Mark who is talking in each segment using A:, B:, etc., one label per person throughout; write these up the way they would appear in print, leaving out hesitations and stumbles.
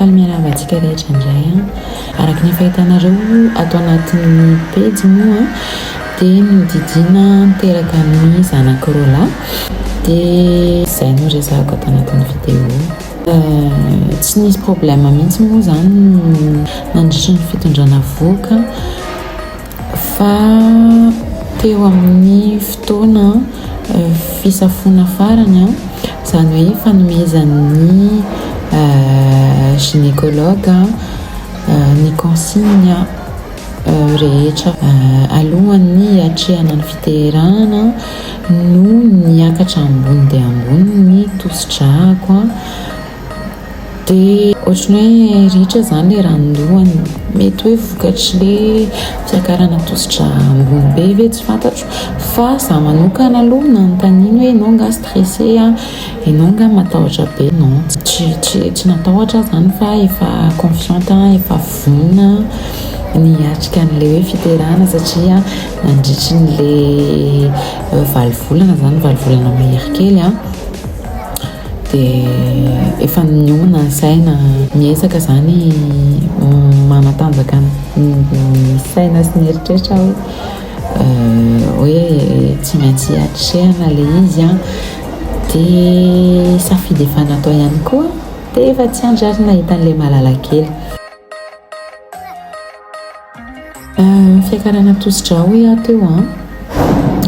A: faly miaravantsika rehetra indray araka ny fahitanareo atao anatin'ny pejy moa dia nodidina niteraka ny zanak'iroa lahy dia izay no resahako atao anatin'ny vidéo. Tsy nisy problème mihitsy moa zany nandritry ny fitondrana voka fa teo amin'ny fotoana fisafona farany zany hoe fanomezan'ny gynécologue ny consigne rehetra alohan'ny hatrehana ny fiterahana no niakatra ambony dia ambony ny tosi-drako dia ohatrany hoe ritra zany le randohany mety hoe vokatry le fiakarana tosi-dra ambony be ve tsy fantatro fa za manokana aloha nanontaniana hoe ianao nga stressé ianao nga matahotra be non tsy natahotra zany fa efa confiante efa vonona ny atrika an'le hoe fiterahana satria nandritry n'le valovolana zany valovolana mahery kely dia efa niomana ny saina miezaka zany manatanjaka ny saina sy ny eritreritra hoe tsy maintsy hatrehana le izy dia safidy efa natao ihany koa dia efa tsy andrary nahita an'le malala kely. Fiakarana tosi-dra hoe teo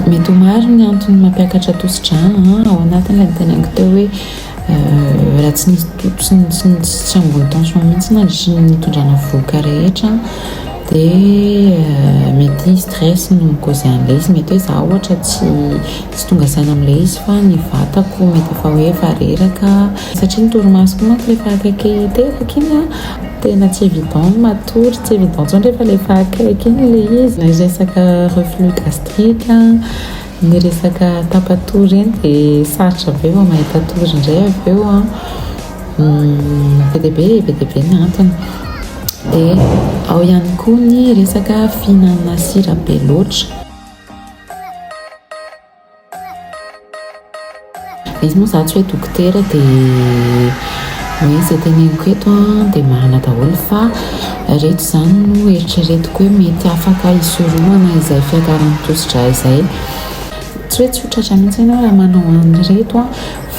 A: mety ho maro ny antony mampiakatra tosi-dra ao anatin'ilay niteneniko teo hoe raha tsy nisy ambony tension mihitsy nandritry ny tondrana voka rehetra dia mety stress no mikauzy an'ilay izy, mety hoe za ohatra tsy tonga saina amin'ilay izy fa ny vatako mety efa hoe efa reraka satria ny torimasoko manko rehefa akaiky teraka iny tena tsy évident matory, tsy évident intsony rehefa rehefa akaiky iny ilay izy. Ny resaka reflux gastrique ny resaka tapatory eny dia sarotra be eo mahita tory indray avy eo be dia be ny antony. Dia ao ihany koa ny resaka fihinanana sira be loatra. Izy moa za tsy hoe dokotera dia hoe izay teneniko eto dia marina daholo fa reto zany no eritreretiko hoe mety afaka hisorohana izay fiakarana tosi-dra izay. Tsy hoe tsotratra mihitsy ianao raha manao an'ireto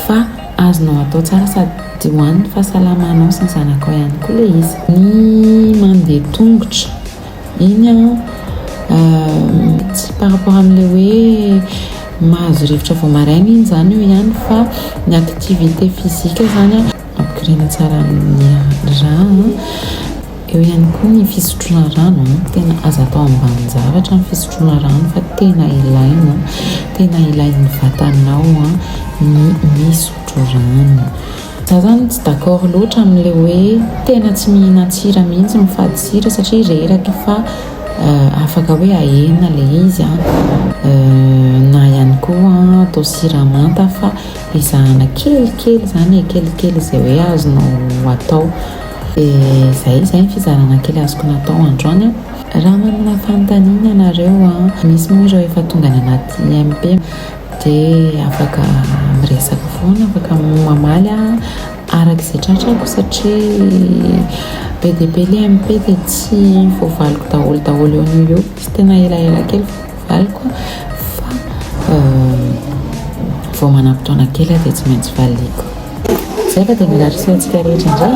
A: fa azonao atao tsara sady ho an'ny fahasalamanao sy ny zanakao ihany koa le izy. Ny mandeha tongotra iny tsy par rapport amin'le hoe mahazo rivotra vao maraina iny zany io ihany fa ny activité physique zany ampikirina tsara amin'ny rà eo ihany koa ny fisotroana rano tena azo atao ambany zavatra ny fisotroana rano fa tena ilain'ny vatanao ny misotro rano. Za zany tsy d'accord loatra amin'le hoe tena tsy mihina tsira mihitsy mifady sira satria reraka fa afaka hoe ahena le izy na ihany koa atao siramanta fa ezahana kelikely zany kelikely izay hoe azonao atao. Izay ny fizarana kely azoko natao androany. Raha manana fanontaniana ianareo misy moa ireo efa tonga any anaty IMP dia afaka miresaka foana, afaka mamaly araka izay tratrako satria be dia be le IMP dia tsy voavaliko daholo eo sy tena elaela kely voavaliko fa vao manam-potoana kely dia tsy maintsy valiko. Zay fa dia milaritry antsika rehetra indray